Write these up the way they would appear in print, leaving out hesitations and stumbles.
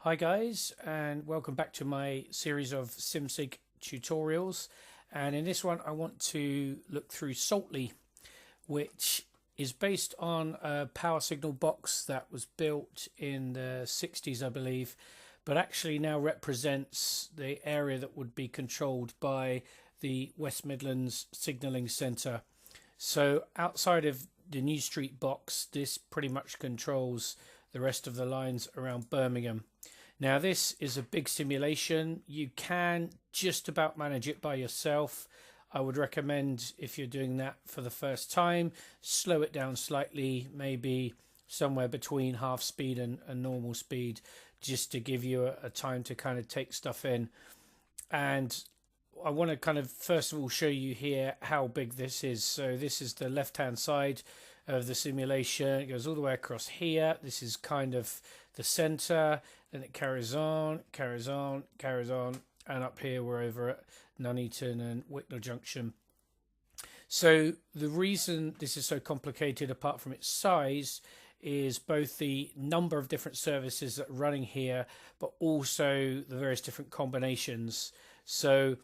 Hi guys, and welcome back to my series of Simsig tutorials. And in this one I want to look through Saltley, which is based on a power signal box that was built in the 60s I believe, but actually now represents the area that would be controlled by the West Midlands Signalling Centre. So outside of the New Street box, this pretty much controls the rest of the lines around Birmingham. Now this is a big simulation. You can just about manage it by yourself. I would recommend, if you're doing that for the first time, slow it down slightly, maybe somewhere between half speed and normal speed, just to give you a time to kind of take stuff in. And I want to kind of first of all show you here how big this is. So this is the left hand side of the simulation. It goes all the way across here. This is kind of the center, then it carries on, and up here we're over at Nuneaton and Wicklow Junction. So the reason this is so complicated, apart from its size, is both the number of different services that are running here, but also the various different combinations. So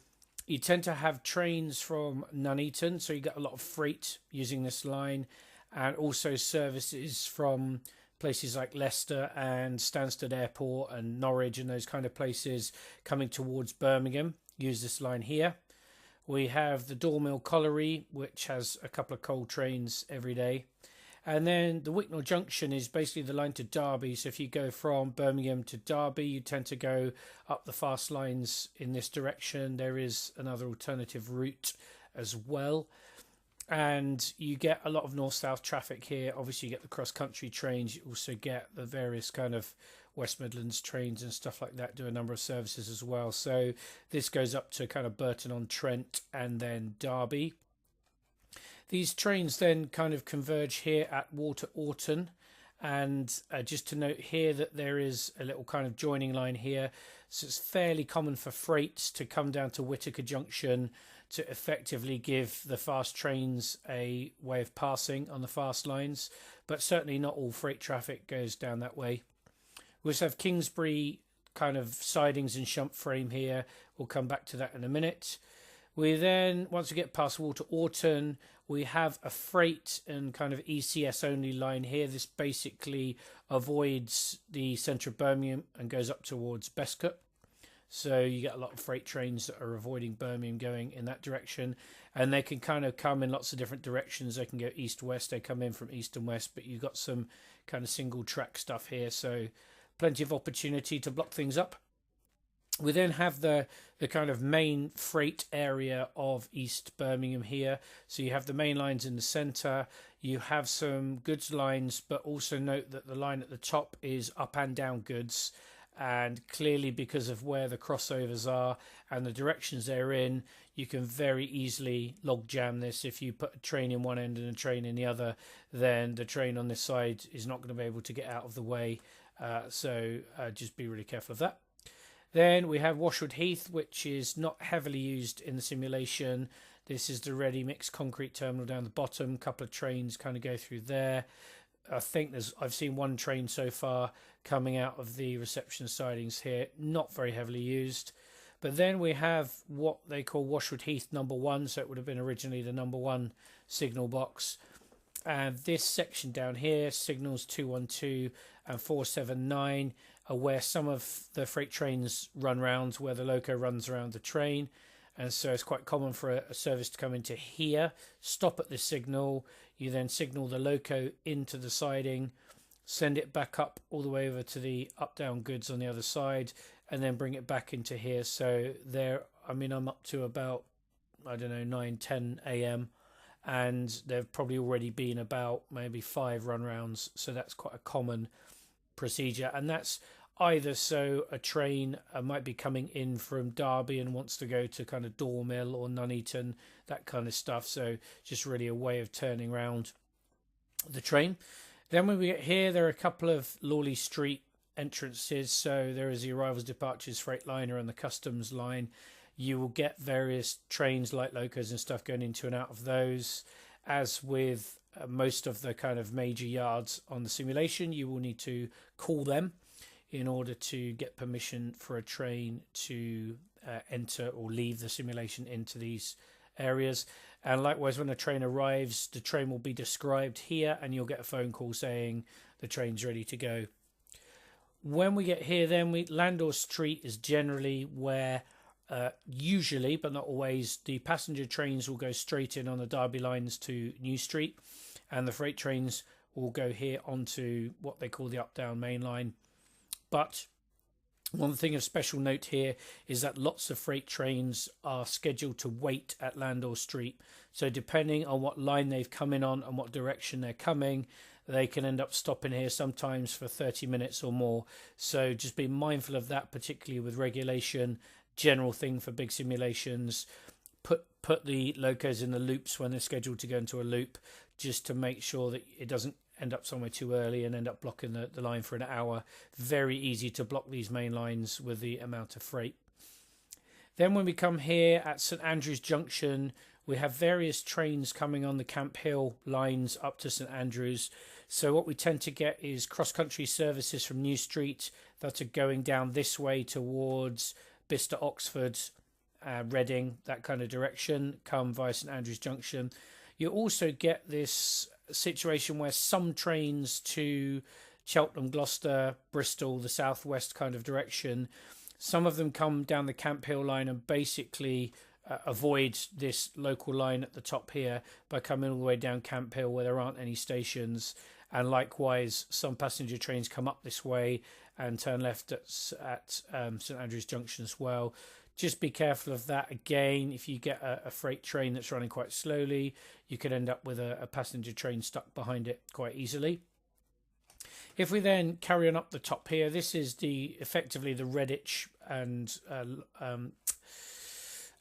you tend to have trains from Nuneaton, so you get a lot of freight using this line, and also services from places like Leicester and Stansted Airport and Norwich and those kind of places coming towards Birmingham use this line here. We have the Dormill Colliery, which has a couple of coal trains every day. And then the Wicklow Junction is basically the line to Derby. So if you go from Birmingham to Derby, you tend to go up the fast lines in this direction. There is another alternative route as well. And you get a lot of north-south traffic here. Obviously, you get the cross-country trains. You also get the various kind of West Midlands trains and stuff like that do a number of services as well. So this goes up to kind of Burton-on-Trent and then Derby. These trains then kind of converge here at Water Orton. And just to note here that there is a little kind of joining line here. So it's fairly common for freights to come down to Whittaker Junction to effectively give the fast trains a way of passing on the fast lines, but certainly not all freight traffic goes down that way. We also have Kingsbury kind of sidings and shunt frame here. We'll come back to that in a minute. We then, once we get past Water Orton, we have a freight and kind of ECS only line here. This basically avoids the centre of Birmingham and goes up towards Bescot. So you get a lot of freight trains that are avoiding Birmingham going in that direction. And they can kind of come in lots of different directions. They can go east-west. They come in from east and west. But you've got some kind of single track stuff here. So plenty of opportunity to block things up. We then have the kind of main freight area of East Birmingham here. So you have the main lines in the centre. You have some goods lines. But also note that the line at the top is up and down goods. And clearly, because of where the crossovers are and the directions they're in, you can very easily log jam this. If you put a train in one end and a train in the other, then the train on this side is not going to be able to get out of the way. So just be really careful of that. Then we have Washwood Heath, which is not heavily used in the simulation. This is the ready mixed concrete terminal down the bottom. A couple of trains kind of go through there. I think I've seen one train so far coming out of the reception sidings here, not very heavily used. But then we have what they call Washwood Heath number 1, so it would have been originally the number 1 signal box. And this section down here, signals 212 and 479, are where some of the freight trains run round, where the loco runs around the train. And so it's quite common for a service to come into here, stop at this signal. You then signal the loco into the siding, send it back up all the way over to the up-down goods on the other side, and then bring it back into here. So there, I mean, I'm up to about, I don't know, 9, 10 a.m. And there've probably already been about maybe 5 run rounds. So that's quite a common procedure. And that's either so a train might be coming in from Derby and wants to go to kind of Dormill or Nuneaton, that kind of stuff. So just really a way of turning around the train. Then when we get here, there are a couple of Lawley Street entrances. So there is the arrivals, departures, Freightliner and the customs line. You will get various trains like locos and stuff going into and out of those. As with most of the kind of major yards on the simulation, you will need to call them in order to get permission for a train to enter or leave the simulation into these areas. And likewise, when a train arrives, the train will be described here and you'll get a phone call saying the train's ready to go. When we get here, then Landor Street is generally where usually, but not always, the passenger trains will go straight in on the Derby lines to New Street, and the freight trains will go here onto what they call the up-down main line. But one thing of special note here is that lots of freight trains are scheduled to wait at Landor Street. So depending on what line they've come in on and what direction they're coming, they can end up stopping here sometimes for 30 minutes or more. So just be mindful of that, particularly with regulation. General thing for big simulations, put the locos in the loops when they're scheduled to go into a loop, just to make sure that it doesn't end up somewhere too early and end up blocking the line for an hour. Very easy to block these main lines with the amount of freight. Then when we come here at St Andrews Junction, we have various trains coming on the Camp Hill lines up to St Andrews. So what we tend to get is cross-country services from New Street that are going down this way towards Bicester, Oxford, Reading, that kind of direction, come via St Andrews Junction. You also get this situation where some trains to Cheltenham, Gloucester, Bristol, the southwest kind of direction, some of them come down the Camp Hill line and basically avoid this local line at the top here by coming all the way down Camp Hill where there aren't any stations. And likewise, some passenger trains come up this way and turn left at St Andrews Junction as well. Just be careful of that. Again, if you get a freight train that's running quite slowly, you could end up with a passenger train stuck behind it quite easily. If we then carry on up the top here, this is effectively the Redditch and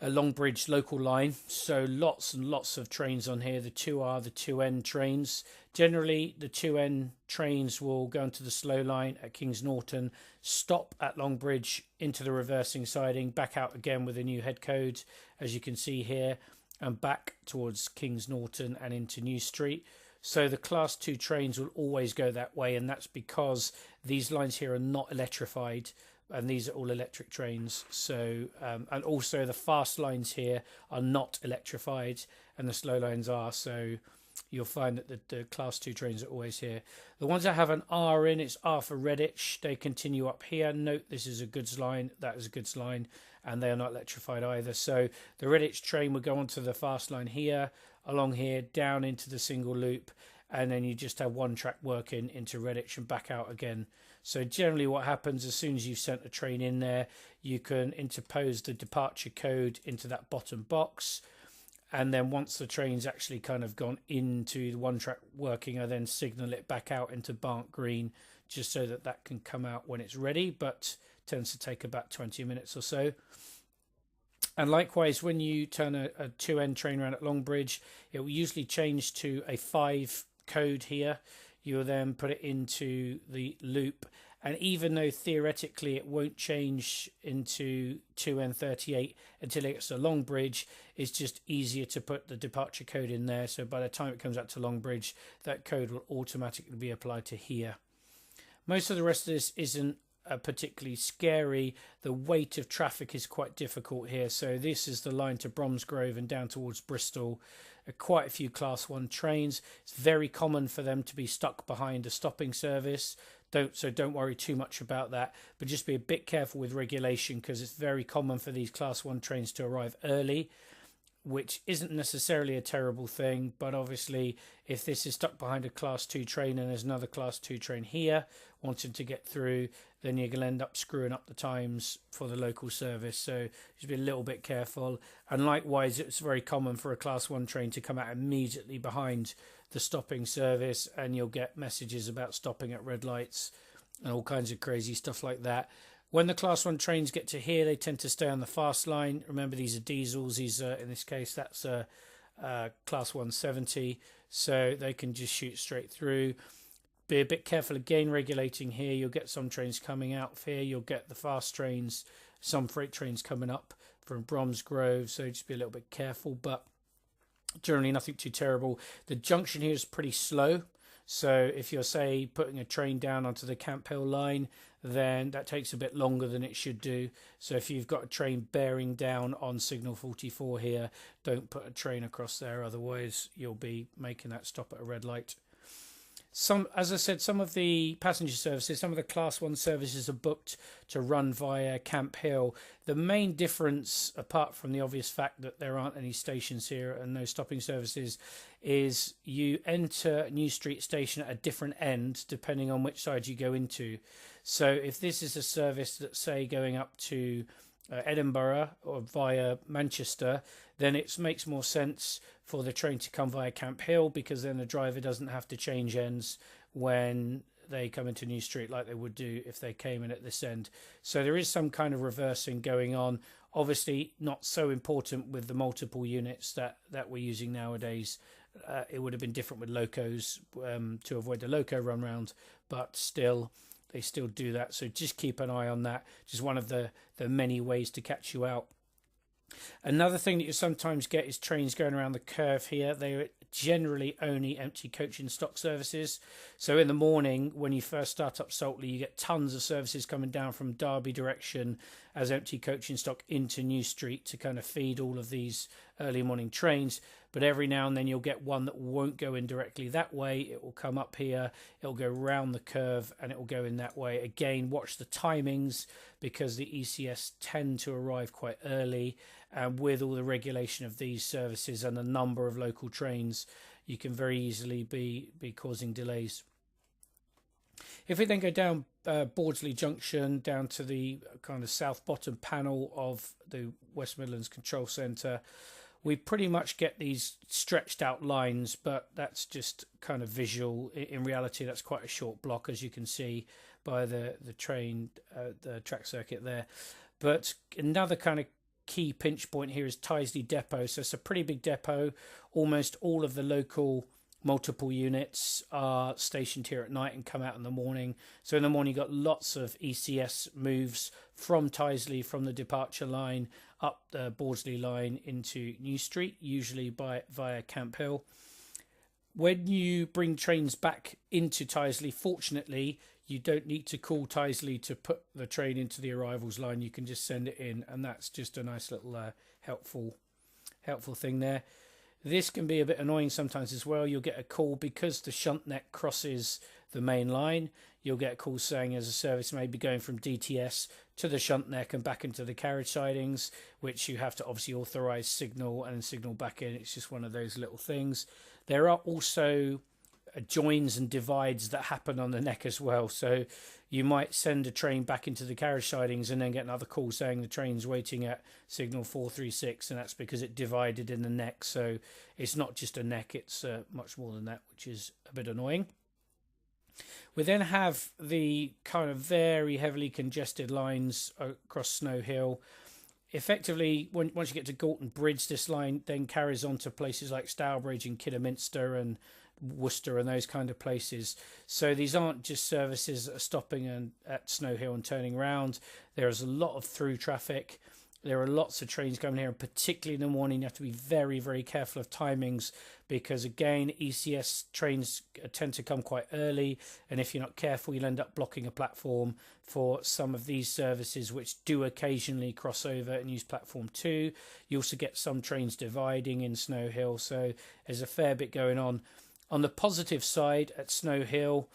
a Longbridge local line. So lots and lots of trains on here. The 2N trains. Generally, the 2N trains will go into the slow line at Kings Norton, stop at Longbridge into the reversing siding, back out again with a new head code, as you can see here, and back towards Kings Norton and into New Street. So the Class 2 trains will always go that way, and that's because these lines here are not electrified, and these are all electric trains. So and also the fast lines here are not electrified, and the slow lines are. So you'll find that the Class 2 trains are always here. The ones that have an R in, it's R for Redditch. They continue up here. Note this is a goods line, that is a goods line, and they are not electrified either. So the Redditch train will go onto the fast line here, along here, down into the single loop, and then you just have one track working into Redditch and back out again. So generally what happens, as soon as you've sent a train in there, you can interpose the departure code into that bottom box. And then once the train's actually kind of gone into the one track working, I then signal it back out into Barnt Green, just so that that can come out when it's ready, but tends to take about 20 minutes or so. And likewise, when you turn a 2N train around at Longbridge, it will usually change to a 5 code here. You'll then put it into the loop, and even though theoretically it won't change into 2N38 until it gets to Longbridge, it's just easier to put the departure code in there. So by the time it comes out to Longbridge, that code will automatically be applied to here. Most of the rest of this isn't particularly scary. The weight of traffic is quite difficult here. So this is the line to Bromsgrove and down towards Bristol. Quite a few Class 1 trains. It's very common for them to be stuck behind a stopping service. Don't worry too much about that, but just be a bit careful with regulation, because it's very common for these Class 1 trains to arrive early, which isn't necessarily a terrible thing. But obviously, if this is stuck behind a Class 2 train and there's another Class 2 train here wanting to get through, then you're going to end up screwing up the times for the local service. So just be a little bit careful. And likewise, it's very common for a Class 1 train to come out immediately behind the stopping service, and you'll get messages about stopping at red lights and all kinds of crazy stuff like that. When the Class 1 trains get to here, they tend to stay on the fast line. Remember, these are diesels. These are, in this case, that's a Class 170, so they can just shoot straight through. Be a bit careful again regulating here. You'll get some trains coming out of here. You'll get the fast trains, some freight trains coming up from Bromsgrove, so just be a little bit careful, but generally nothing too terrible. The junction here is pretty slow. So if you're, say, putting a train down onto the Camp Hill line, then that takes a bit longer than it should do. So if you've got a train bearing down on signal 44 here, don't put a train across there, otherwise you'll be making that stop at a red light. As I said, some of the passenger services, some of the Class 1 services are booked to run via Camp Hill. The main difference, apart from the obvious fact that there aren't any stations here and no stopping services, is you enter New Street Station at a different end depending on which side you go into. So if this is a service that's, say, going up to Edinburgh or via Manchester, then it makes more sense for the train to come via Camp Hill, because then the driver doesn't have to change ends when they come into New Street like they would do if they came in at this end. So there is some kind of reversing going on. Obviously not so important with the multiple units that we're using nowadays. It would have been different with locos to avoid the loco run round, but still they still do that. So just keep an eye on that. Just one of the many ways to catch you out. Another thing that you sometimes get is trains going around the curve here. They are generally only empty coach in stock services. So in the morning, when you first start up Saltley, you get tons of services coming down from Derby direction as empty coach in stock into New Street to kind of feed all of these early morning trains. But every now and then you'll get one that won't go in directly that way. It will come up here, it'll go round the curve, and it will go in that way. Again, watch the timings, because the ECS tend to arrive quite early. And with all the regulation of these services and the number of local trains, you can very easily be causing delays. If we then go down Bordsley Junction, down to the kind of south bottom panel of the West Midlands Control Centre, we pretty much get these stretched out lines, but that's just kind of visual. In reality, that's quite a short block, as you can see by the train, the track circuit there. But another kind of key pinch point here is Tyseley Depot. So it's a pretty big depot. Almost all of the local multiple units are stationed here at night and come out in the morning. So in the morning, you've got lots of ECS moves from Tyseley, from the departure line up the Bordsley line into New Street, usually via Camp Hill. When you bring trains back into Tyseley, fortunately, you don't need to call Tyseley to put the train into the arrivals line. You can just send it in, and that's just a nice little helpful thing there. This can be a bit annoying sometimes as well. You'll get a call because the shunt neck crosses the main line. You'll get a call saying as a service may be going from DTS to the shunt neck and back into the carriage sidings, which you have to obviously authorise signal and signal back in. It's just one of those little things. There are also joins and divides that happen on the neck as well. So you might send a train back into the carriage sidings and then get another call saying the train's waiting at signal 436, and that's because it divided in the neck. So it's not just a neck, it's much more than that, which is a bit annoying. We then have the kind of very heavily congested lines across Snow Hill. Effectively, once you get to Galton Bridge, this line then carries on to places like Stourbridge and Kidderminster and Worcester and those kind of places. So these aren't just services that are stopping at Snow Hill and turning round. There's a lot of through traffic. There are lots of trains coming here, and particularly in the morning you have to be very, very careful of timings, because again, ECS trains tend to come quite early, and if you're not careful, you'll end up blocking a platform for some of these services, which do occasionally cross over and use platform 2. You also get some trains dividing in Snow Hill, so there's a fair bit going on. On the positive side, at Snow Hill,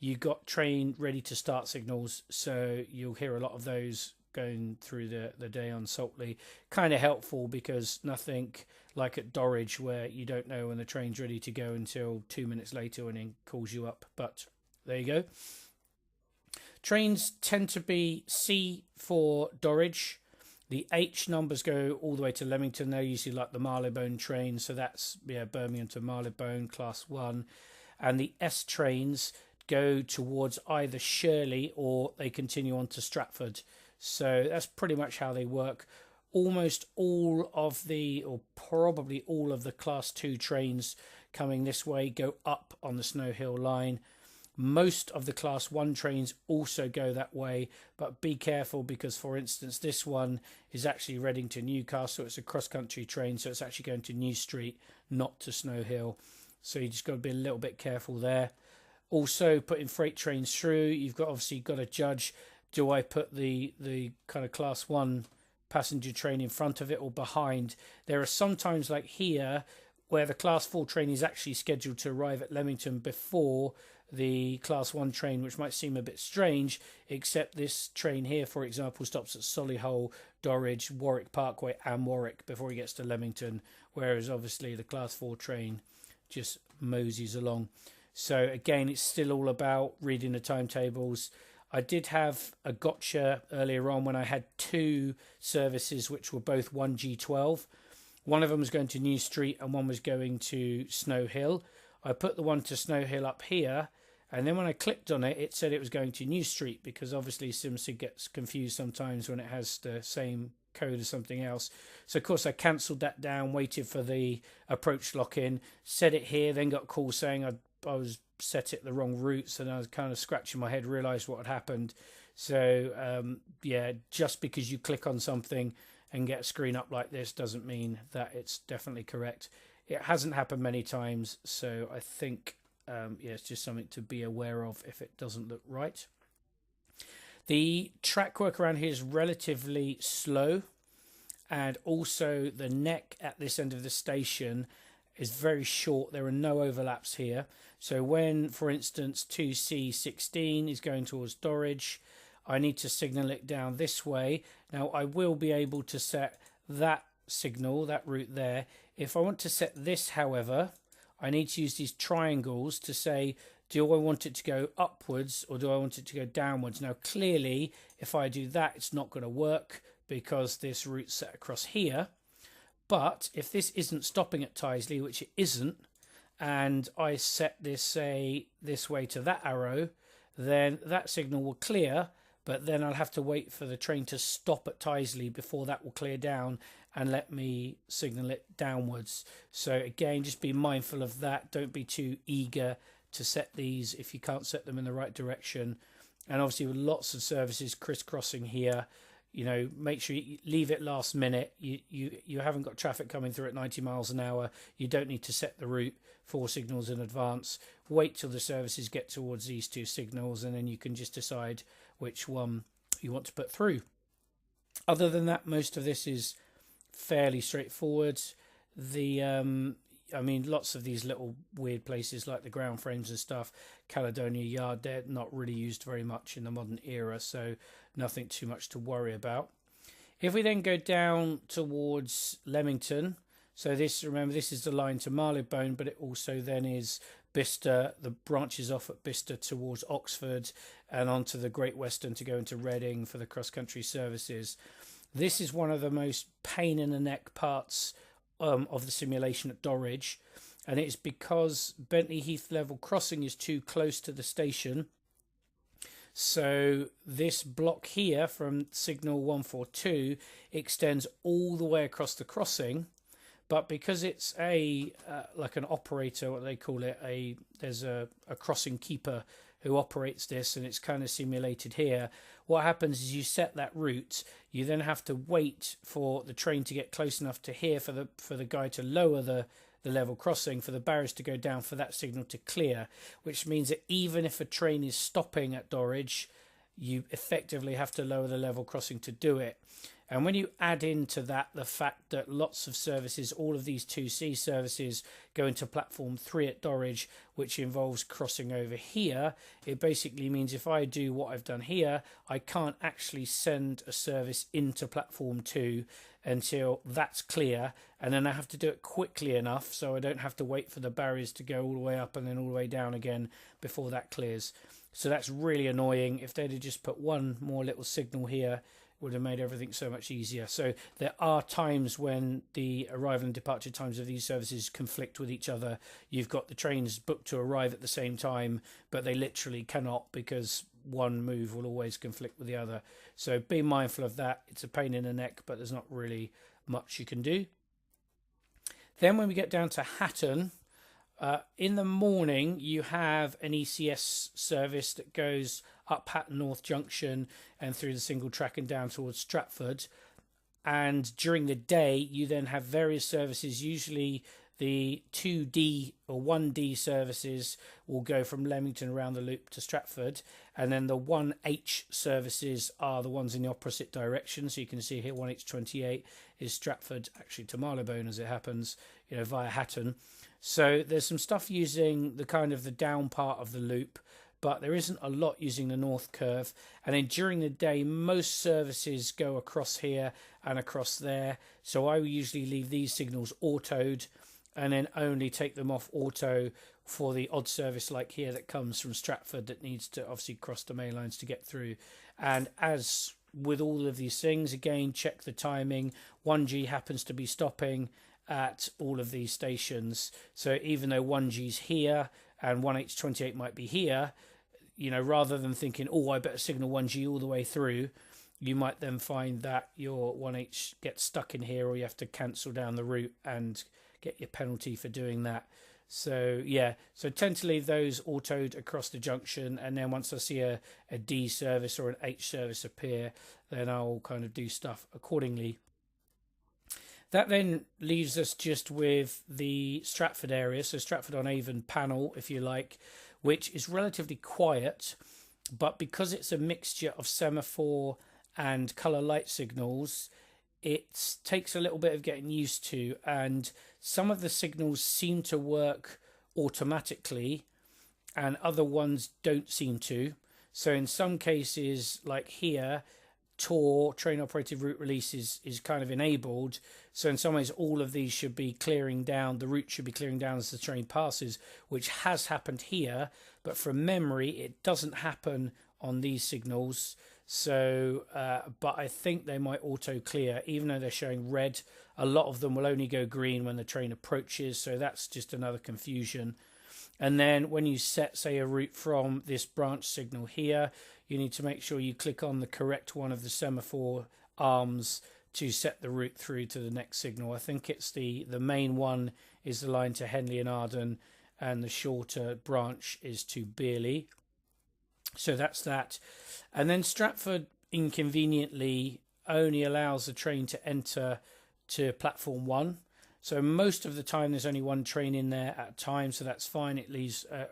you got train ready to start signals, so you'll hear a lot of those going through the day on Saltley. Kind of helpful, because nothing like at Dorridge where you don't know when the train's ready to go until 2 minutes later when it calls you up. But there you go. Trains tend to be C for Dorridge. The H numbers go all the way to Leamington. They're usually like the Marylebone train, so that's Birmingham to Marylebone, class 1. And the S trains go towards either Shirley or they continue on to Stratford. So that's pretty much how they work. Almost all of or probably all of the class 2 trains coming this way go up on the Snow Hill line. Most of the class 1 trains also go that way, but be careful, because for instance this one is actually Reading to Newcastle. It's a cross-country train, so it's actually going to New Street, not to Snow Hill. So you just got to be a little bit careful there. Also, putting freight trains through, you've got obviously got to judge, do I put the kind of class 1 passenger train in front of it or behind? There are sometimes like here where the class 4 train is actually scheduled to arrive at Leamington before the class 1 train, which might seem a bit strange, except this train here, for example, stops at Solihull, Dorridge, Warwick Parkway and Warwick before he gets to Leamington, whereas obviously the class 4 train just moseys along. So again, it's still all about reading the timetables. I did have a gotcha earlier on when I had 2 services which were both 1G12. One of them was going to New Street and one was going to Snow Hill. I put the one to Snow Hill up here, and then when I clicked on it, it said it was going to New Street, because obviously Simsig gets confused sometimes when it has the same code as something else. So of course I cancelled that down, waited for the approach lock-in, set it here, then got a call saying I was set it the wrong routes, and I was kind of scratching my head, realised what had happened. So yeah, just because you click on something and get a screen up like this doesn't mean that it's definitely correct. It hasn't happened many times, so I think yeah, it's just something to be aware of if it doesn't look right. The track work around here is relatively slow, and also the neck at this end of the station is very short. There are no overlaps here. So when, for instance, 2C16 is going towards Dorridge, I need to signal it down this way. Now I will be able to set that signal, that route there. If I want to set this, however, I need to use these triangles to say, do I want it to go upwards or do I want it to go downwards? Now clearly, if I do that, it's not going to work because this route's set across here. But if this isn't stopping at Tyseley, which it isn't, and I set this, say, this way to that arrow, then that signal will clear, but then I'll have to wait for the train to stop at Tyseley before that will clear down and let me signal it downwards. So again, just be mindful of that. Don't be too eager to set these if you can't set them in the right direction. And obviously with lots of services crisscrossing here, you know, make sure you leave it last minute. You haven't got traffic coming through at 90 miles an hour. You don't need to set the route 4 signals in advance. Wait till the services get towards these 2 signals, and then you can just decide which one you want to put through. Other than that, most of this is fairly straightforward. I mean, lots of these little weird places like the ground frames and stuff, Caledonia Yard, they're not really used very much in the modern era, so nothing too much to worry about. If we then go down towards Leamington, so this, remember, this is the line to Marylebone, but it also then is Bicester, the branches off at Bicester towards Oxford and onto the Great Western to go into Reading for the cross-country services. This is one of the most pain in the neck parts of the simulation at Dorridge, and it's because Bentley Heath level crossing is too close to the station. So this block here from signal 142 extends all the way across the crossing, but because it's a like an operator, what they call it, there's a crossing keeper who operates this, and it's kind of simulated here. What happens is you set that route, you then have to wait for the train to get close enough to here for the guy to lower the level crossing, for the barriers to go down, for that signal to clear, which means that even if a train is stopping at Dorridge, you effectively have to lower the level crossing to do it. And when you add into that the fact that lots of services, all of these 2C services, go into platform 3 at Dorridge, which involves crossing over here, it basically means if I do what I've done here, I can't actually send a service into platform 2 until that's clear, and then I have to do it quickly enough so I don't have to wait for the barriers to go all the way up and then all the way down again before that clears. So that's really annoying. If they'd have just put one more little signal here, would have made everything so much easier. So there are times when the arrival and departure times of these services conflict with each other. You've got the trains booked to arrive at the same time, but they literally cannot, because one move will always conflict with the other. So be mindful of that. It's a pain in the neck, but there's not really much you can do. Then when we get down to Hatton, in the morning you have an ECS service that goes up Hatton North Junction and through the single track and down towards Stratford, and during the day you then have various services, usually the 2D or 1D services will go from Leamington around the loop to Stratford, and then the 1H services are the ones in the opposite direction. So you can see here 1H28 is Stratford, actually to Marylebone as it happens, via Hatton. So there's some stuff using the kind of the down part of the loop, but there isn't a lot using the north curve. And then during the day, most services go across here and across there. So I will usually leave these signals autoed and then only take them off auto for the odd service like here that comes from Stratford that needs to obviously cross the main lines to get through. And as with all of these things, again, check the timing. 1G happens to be stopping at all of these stations. So even though 1G's here and 1H28 might be here, rather than thinking, oh, I better signal 1G all the way through, you might then find that your 1H gets stuck in here, or you have to cancel down the route and get your penalty for doing that. So so tend to leave those autoed across the junction, and then once I see a D service or an H service appear, then I'll kind of do stuff accordingly. That then leaves us just with the Stratford area, so Stratford on Avon panel, if you like, which is relatively quiet, but because it's a mixture of semaphore and colour light signals, it takes a little bit of getting used to, and some of the signals seem to work automatically and other ones don't seem to. So in some cases, like here, TOR, train operated route release, is kind of enabled. So in some ways, all of these should be clearing down, the route should be clearing down as the train passes, which has happened here, but from memory, it doesn't happen on these signals. So, but I think they might auto clear, even though they're showing red. A lot of them will only go green when the train approaches, so that's just another confusion. And then when you set, say, a route from this branch signal here, you need to make sure you click on the correct one of the semaphore arms to set the route through to the next signal. I think it's the main one is the line to Henley and Arden, and the shorter branch is to Bearley. So that's that. And then Stratford inconveniently only allows the train to enter to platform 1. So most of the time there's only one train in there at a time, so that's fine. It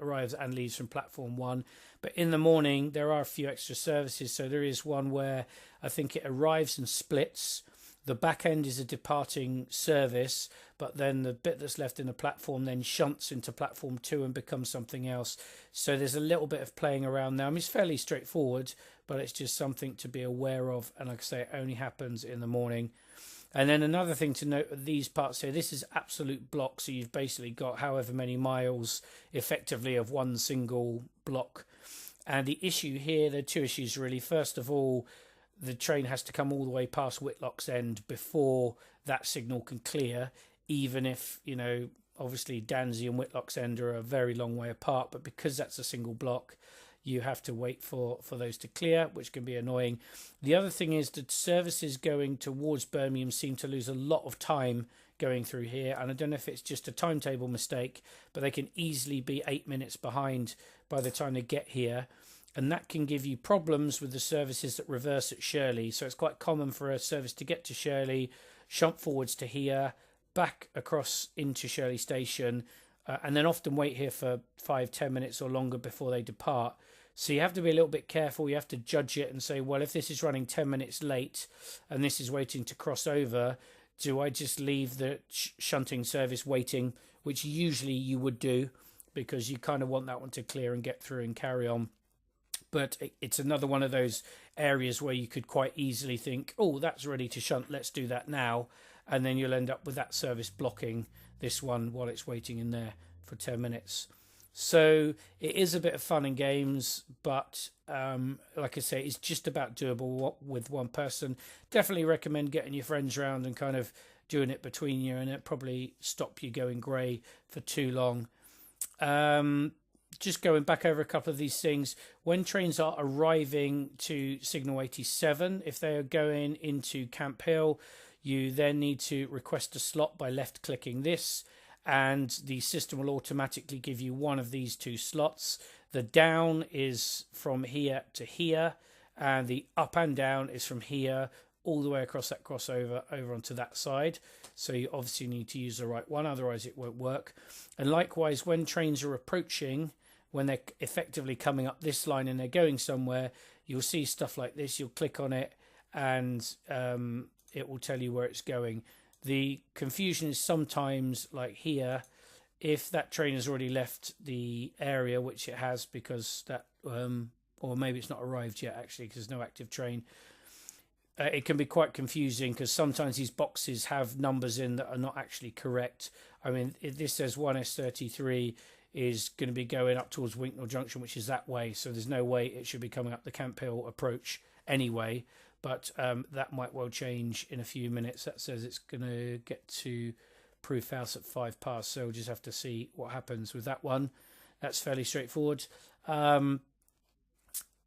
arrives and leaves from platform 1. But in the morning there are a few extra services. So there is one where I think it arrives and splits. The back end is a departing service, but then the bit that's left in the platform then shunts into platform 2 and becomes something else. So there's a little bit of playing around there. I mean, it's fairly straightforward, but it's just something to be aware of. And like I say, it only happens in the morning. And then another thing to note with these parts here, this is absolute block. So you've basically got however many miles effectively of one single block. And the issue here, there are two issues really. First of all, the train has to come all the way past Whitlock's End before that signal can clear, even if, obviously Dansey and Whitlock's End are a very long way apart, but because that's a single block, you have to wait for those to clear, which can be annoying. The other thing is that services going towards Birmingham seem to lose a lot of time going through here, and I don't know if it's just a timetable mistake, but they can easily be 8 minutes behind by the time they get here. And that can give you problems with the services that reverse at Shirley. So it's quite common for a service to get to Shirley, shunt forwards to here, back across into Shirley Station, and then often wait here for 5-10 minutes or longer before they depart. So you have to be a little bit careful. You have to judge it and say, well, if this is running 10 minutes late and this is waiting to cross over, do I just leave the shunting service waiting, which usually you would do because you kind of want that one to clear and get through and carry on. But it's another one of those areas where you could quite easily think, oh, that's ready to shunt, let's do that now. And then you'll end up with that service blocking this one while it's waiting in there for 10 minutes. So it is a bit of fun and games, but like I say, it's just about doable with one person. Definitely recommend getting your friends around and kind of doing it between you, and it probably stop you going grey for too long. Just going back over a couple of these things, when trains are arriving to Signal 87, if they are going into Camp Hill, you then need to request a slot by left-clicking this, and the system will automatically give you one of these two slots. The down is from here to here, and the up and down is from here all the way across that crossover over onto that side. So you obviously need to use the right one, otherwise it won't work. And likewise, when trains are approaching, when they're effectively coming up this line and they're going somewhere, you'll see stuff like this. You'll click on it and it will tell you where it's going. The confusion is sometimes like here, if that train has already left the area, which it has because that, or maybe it's not arrived yet actually because there's no active train. It can be quite confusing because sometimes these boxes have numbers in that are not actually correct. I mean, this says 1S33 is going to be going up towards Winknell Junction, which is that way. So there's no way it should be coming up the Camp Hill approach anyway. But that might well change in a few minutes. That says it's going to get to Proof House at 5 past. So we'll just have to see what happens with that one. That's fairly straightforward.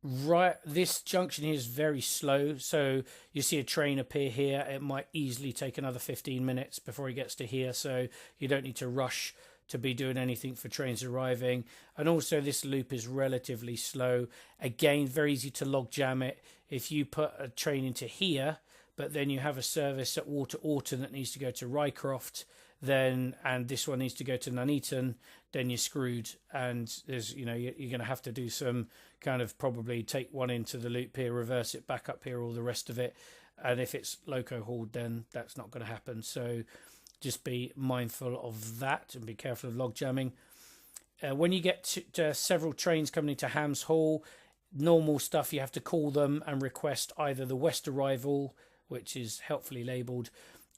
Right, this junction here is very slow, so you see a train appear here. It might easily take another 15 minutes before it gets to here, so you don't need to rush to be doing anything for trains arriving. And also this loop is relatively slow. Again, very easy to log jam it. If you put a train into here, but then you have a service at Water Orton that needs to go to Rycroft, then, and this one needs to go to Nuneaton, then you're screwed. And there's, you know, you're going to have to do some kind of probably take one into the loop here, reverse it back up here, all the rest of it. And if it's loco hauled, then that's not going to happen. So just be mindful of that and be careful of log jamming. When you get to several trains coming into Hams Hall, normal stuff, you have to call them and request either the west arrival, which is helpfully labelled,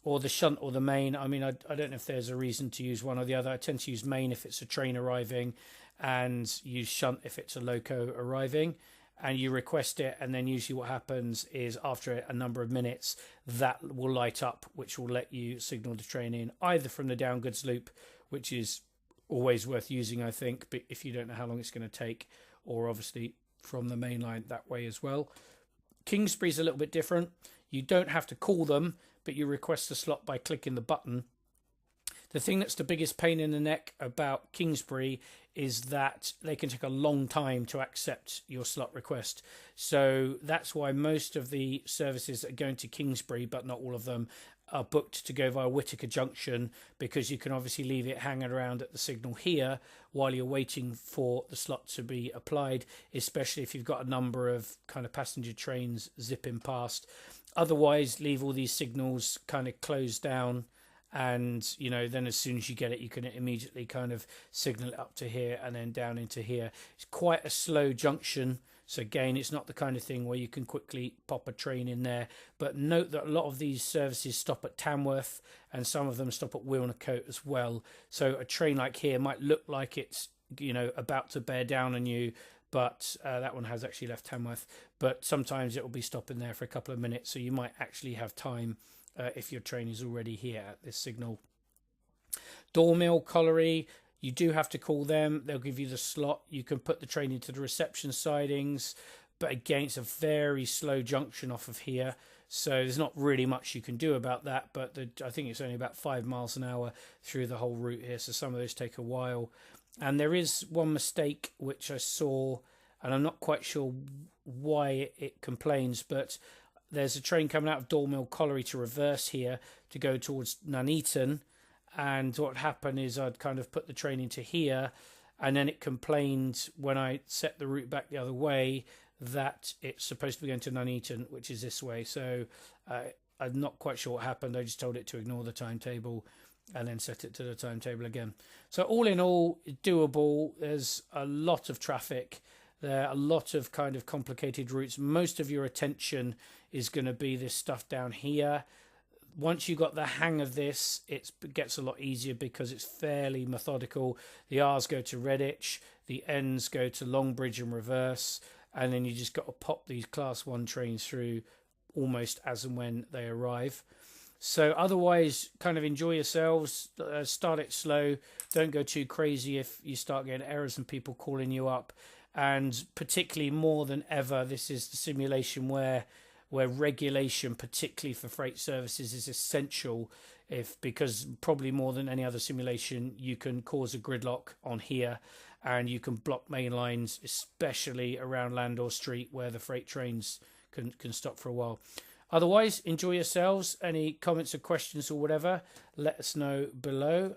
or the shunt or the main. I mean, I don't know if there's a reason to use one or the other. I tend to use main if it's a train arriving and use shunt if it's a loco arriving. And you request it, and then usually what happens is after a number of minutes, that will light up, which will let you signal the train in, either from the downgoods loop, which is always worth using, I think, but if you don't know how long it's going to take, or obviously from the main line that way as well. Kingsbury's a little bit different. You don't have to call them, but you request a slot by clicking the button. The thing that's the biggest pain in the neck about Kingsbury is that they can take a long time to accept your slot request. So that's why most of the services that are going to Kingsbury, but not all of them, are booked to go via Whittaker Junction, because you can obviously leave it hanging around at the signal here while you're waiting for the slot to be applied, especially if you've got a number of kind of passenger trains zipping past. Otherwise, leave all these signals kind of closed down, and you know, then as soon as you get it, you can immediately kind of signal it up to here and then down into here. It's quite a slow junction, so again, it's not the kind of thing where you can quickly pop a train in there. But note that a lot of these services stop at Tamworth, and some of them stop at Wilnecote as well. So a train like here might look like it's, you know, about to bear down on you, but that one has actually left Tamworth. But sometimes it will be stopping there for a couple of minutes, so you might actually have time if your train is already here at this signal. Dormill Colliery, you do have to call them. They'll give you the slot. You can put the train into the reception sidings, but again, it's a very slow junction off of here, so there's not really much you can do about that. But I think it's only about 5 miles an hour through the whole route here, so some of those take a while. And there is one mistake which I saw, and I'm not quite sure why it complains, but there's a train coming out of Dormill Colliery to reverse here to go towards Nuneaton. And what happened is I'd kind of put the train into here, and then it complained when I set the route back the other way that it's supposed to be going to Nuneaton, which is this way. So I'm not quite sure what happened. I just told it to ignore the timetable and then set it to the timetable again. So all in all, doable. There's a lot of traffic. There are a lot of kind of complicated routes. Most of your attention is going to be this stuff down here. Once you've got the hang of this, it gets a lot easier because it's fairly methodical. The R's go to Redditch, the N's go to Longbridge and reverse, and then you just got to pop these Class 1 trains through almost as and when they arrive. So otherwise, kind of enjoy yourselves, start it slow, don't go too crazy if you start getting errors and people calling you up. And particularly more than ever, this is the simulation where regulation, particularly for freight services, is essential, because probably more than any other simulation, you can cause a gridlock on here, and you can block main lines, especially around Landor Street, where the freight trains can stop for a while. Otherwise, enjoy yourselves. Any comments or questions or whatever, let us know below.